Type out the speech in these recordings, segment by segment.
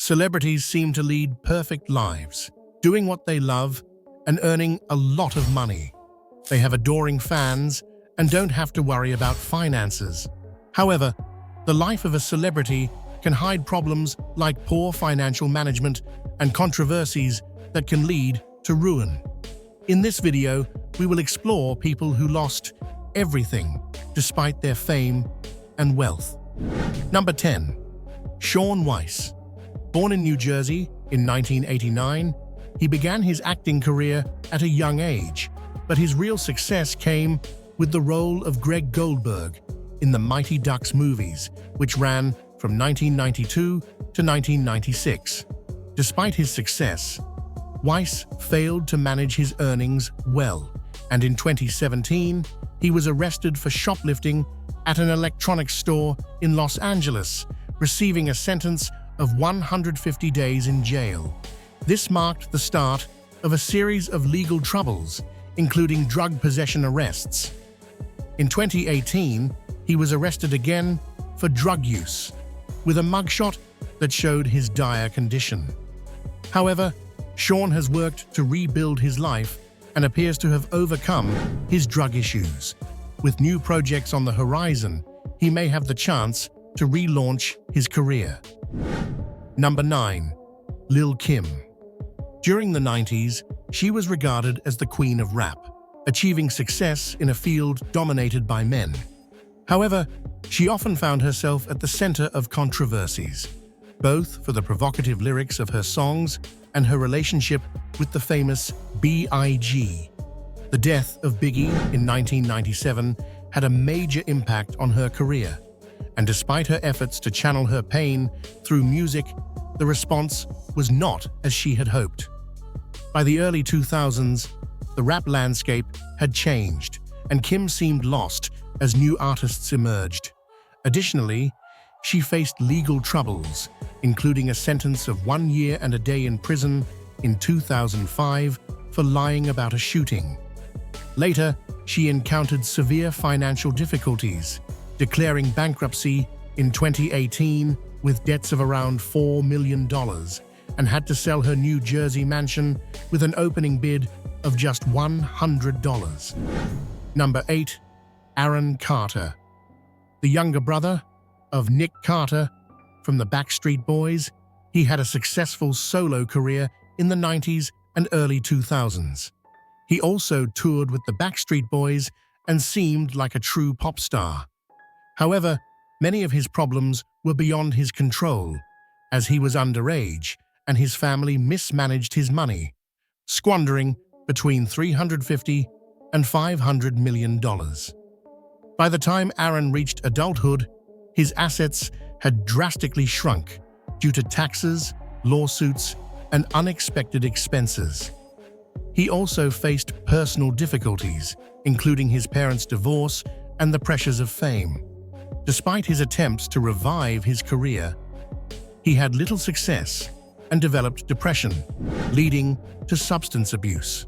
Celebrities seem to lead perfect lives, doing what they love and earning a lot of money. They have adoring fans and don't have to worry about finances. However, the life of a celebrity can hide problems like poor financial management and controversies that can lead to ruin. In this video, we will explore people who lost everything despite their fame and wealth. Number 10. Shaun Weiss. Born in New Jersey in 1989, he began his acting career at a young age, but his real success came with the role of Greg Goldberg in the Mighty Ducks movies, which ran from 1992 to 1996. Despite his success, Weiss failed to manage his earnings well, and in 2017, he was arrested for shoplifting at an electronics store in Los Angeles, receiving a sentence of 150 days in jail. This marked the start of a series of legal troubles, including drug possession arrests. In 2018, he was arrested again for drug use, with a mugshot that showed his dire condition. However, Shaun has worked to rebuild his life and appears to have overcome his drug issues. With new projects on the horizon, he may have the chance to relaunch his career. Number 9. Lil' Kim. During the 90s, she was regarded as the queen of rap, achieving success in a field dominated by men. However, she often found herself at the center of controversies, both for the provocative lyrics of her songs and her relationship with the famous B.I.G. The death of Biggie in 1997 had a major impact on her career, and despite her efforts to channel her pain through music, the response was not as she had hoped. By the early 2000s, the rap landscape had changed, and Kim seemed lost as new artists emerged. Additionally, she faced legal troubles, including a sentence of 1 year and a day in prison in 2005 for lying about a shooting. Later, she encountered severe financial difficulties, declaring bankruptcy in 2018 with debts of around $4 million, and had to sell her New Jersey mansion with an opening bid of just $100. Number 8. Aaron Carter. The younger brother of Nick Carter from the Backstreet Boys, he had a successful solo career in the 90s and early 2000s. He also toured with the Backstreet Boys and seemed like a true pop star. However, many of his problems were beyond his control, as he was underage and his family mismanaged his money, squandering between $350 and $500 million. By the time Aaron reached adulthood, his assets had drastically shrunk due to taxes, lawsuits, and unexpected expenses. He also faced personal difficulties, including his parents' divorce and the pressures of fame. Despite his attempts to revive his career, he had little success and developed depression, leading to substance abuse.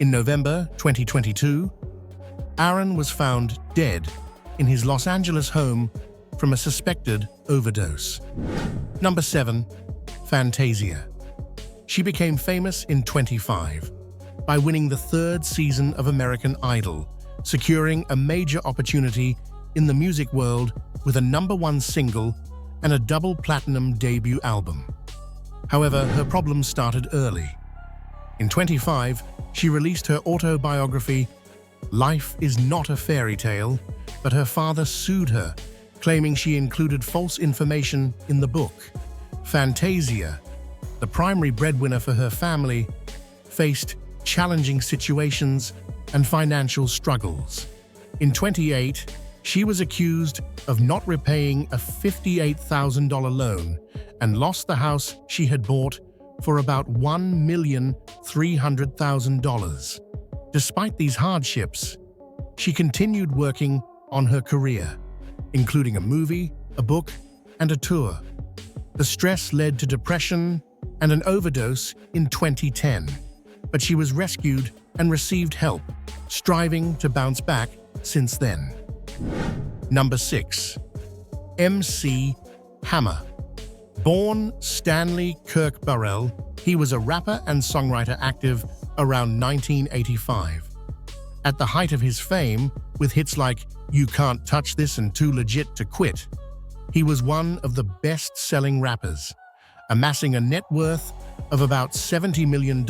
In November 2022, Aaron was found dead in his Los Angeles home from a suspected overdose. Number 7. Fantasia. She became famous in 2005 by winning the 3rd season of American Idol, securing a major opportunity in the music world with a #1 single and a double platinum debut album. However, her problems started early. In 2005, she released her autobiography, Life is Not a Fairy Tale, but her father sued her, claiming she included false information in the book. Fantasia, the primary breadwinner for her family, faced challenging situations and financial struggles. In 2008, she was accused of not repaying a $58,000 loan and lost the house she had bought for about $1,300,000. Despite these hardships, she continued working on her career, including a movie, a book, and a tour. The stress led to depression and an overdose in 2010, but she was rescued and received help, striving to bounce back since then. Number 6. MC Hammer. Born Stanley Kirk Burrell, he was a rapper and songwriter active around 1985. At the height of his fame, with hits like You Can't Touch This and Too Legit to Quit, he was one of the best-selling rappers, amassing a net worth of about $70 million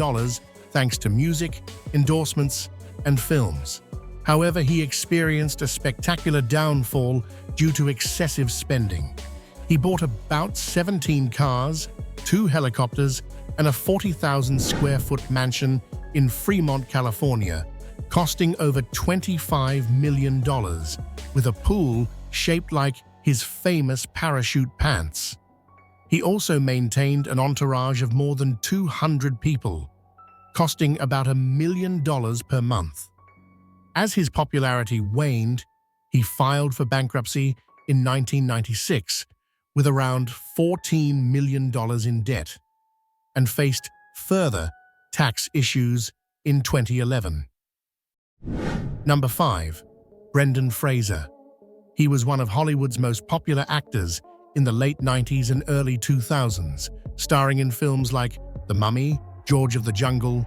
thanks to music, endorsements, and films. However, he experienced a spectacular downfall due to excessive spending. He bought about 17 cars, 2 helicopters, and a 40,000-square-foot mansion in Fremont, California, costing over $25 million, with a pool shaped like his famous parachute pants. He also maintained an entourage of more than 200 people, costing about $1 million per month. As his popularity waned, he filed for bankruptcy in 1996 with around $14 million in debt and faced further tax issues in 2011. Number 5. Brendan Fraser. He was one of Hollywood's most popular actors in the late 90s and early 2000s, starring in films like The Mummy, George of the Jungle,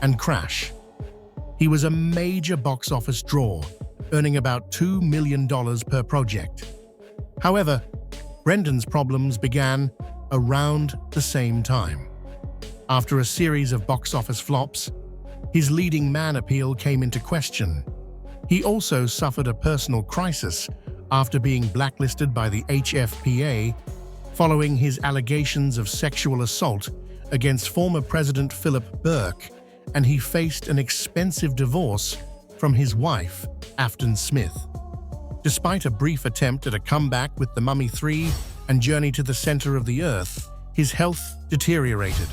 and Crash. He was a major box office draw, earning about $2 million per project. However, Brendan's problems began around the same time. After a series of box office flops, his leading man appeal came into question. He also suffered a personal crisis after being blacklisted by the HFPA following his allegations of sexual assault against former President Philip Burke, and he faced an expensive divorce from his wife, Afton Smith. Despite a brief attempt at a comeback with The Mummy 3 and Journey to the Center of the Earth, his health deteriorated,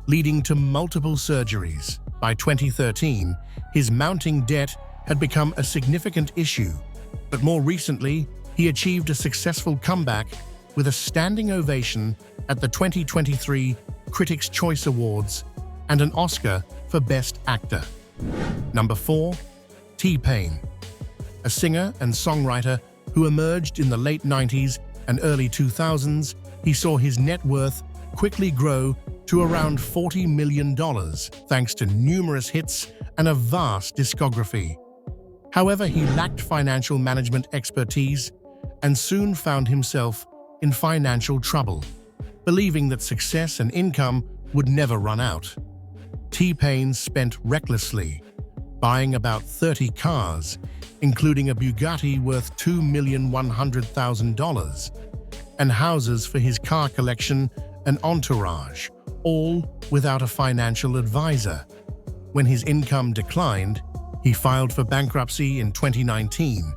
leading to multiple surgeries. By 2013, his mounting debt had become a significant issue, but more recently, he achieved a successful comeback with a standing ovation at the 2023 Critics' Choice Awards and an Oscar for Best Actor. Number 4. T-Pain. A singer and songwriter who emerged in the late 90s and early 2000s, he saw his net worth quickly grow to around $40 million thanks to numerous hits and a vast discography. However, he lacked financial management expertise and soon found himself in financial trouble, believing that success and income would never run out. T-Pain spent recklessly, buying about 30 cars, including a Bugatti worth $2,100,000, and houses for his car collection and entourage, all without a financial advisor. When his income declined, he filed for bankruptcy in 2019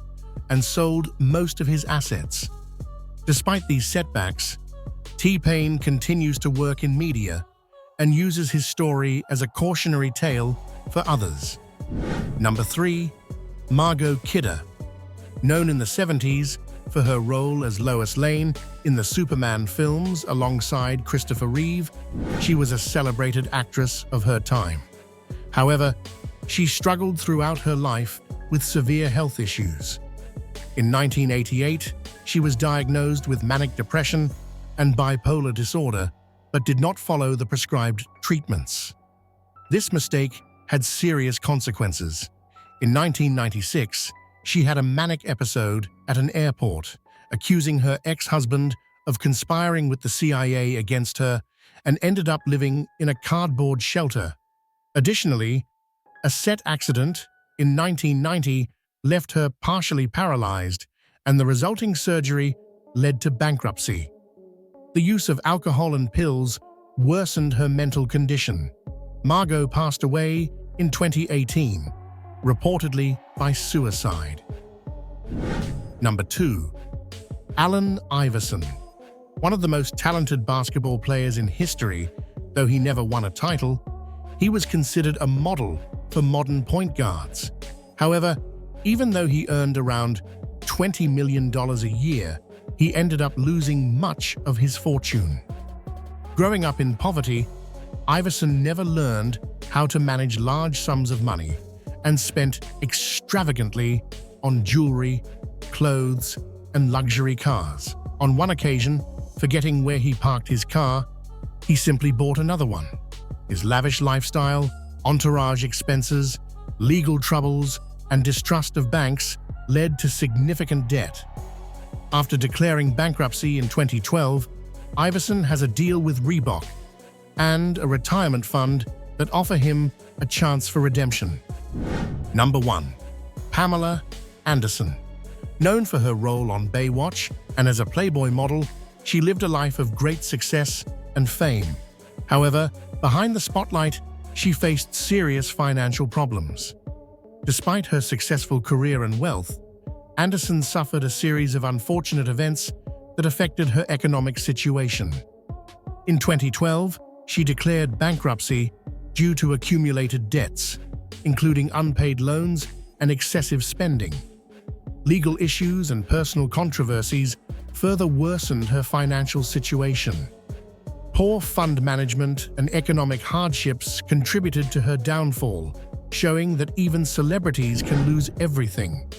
and sold most of his assets. Despite these setbacks, T-Pain continues to work in media and uses his story as a cautionary tale for others. Number 3. Margot Kidder. Known in the 70s for her role as Lois Lane in the Superman films alongside Christopher Reeve, she was a celebrated actress of her time. However, she struggled throughout her life with severe health issues. In 1988, she was diagnosed with manic depression and bipolar disorder, but did not follow the prescribed treatments. This mistake had serious consequences. In 1996, she had a manic episode at an airport, accusing her ex-husband of conspiring with the CIA against her, and ended up living in a cardboard shelter. Additionally, a set accident in 1990 left her partially paralyzed, and the resulting surgery led to bankruptcy. The use of alcohol and pills worsened her mental condition. Margot passed away in 2018, reportedly by suicide. Number 2. Allen Iverson. One of the most talented basketball players in history, though he never won a title, he was considered a model for modern point guards. However, even though he earned around $20 million a year, he ended up losing much of his fortune. Growing up in poverty, Iverson never learned how to manage large sums of money and spent extravagantly on jewelry, clothes, and luxury cars. On one occasion, Forgetting where he parked his car, he simply bought another one. His lavish lifestyle, entourage expenses, legal troubles, and distrust of banks led to significant debt. After declaring bankruptcy in 2012, Iverson has a deal with Reebok and a retirement fund that offer him a chance for redemption. Number 1. Pamela Anderson. Known for her role on Baywatch and as a Playboy model, she lived a life of great success and fame. However, behind the spotlight, she faced serious financial problems. Despite her successful career and wealth, Anderson suffered a series of unfortunate events that affected her economic situation. In 2012, she declared bankruptcy due to accumulated debts, including unpaid loans and excessive spending. Legal issues and personal controversies further worsened her financial situation. Poor fund management and economic hardships contributed to her downfall, showing that even celebrities can lose everything.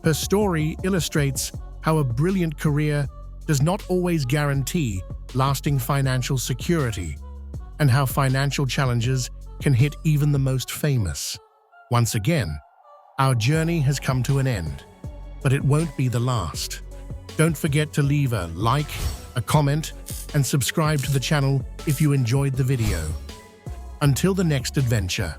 Her story illustrates how a brilliant career does not always guarantee lasting financial security, and how financial challenges can hit even the most famous. Once again, our journey has come to an end, but it won't be the last. Don't forget to leave a like, a comment, and subscribe to the channel if you enjoyed the video. Until the next adventure.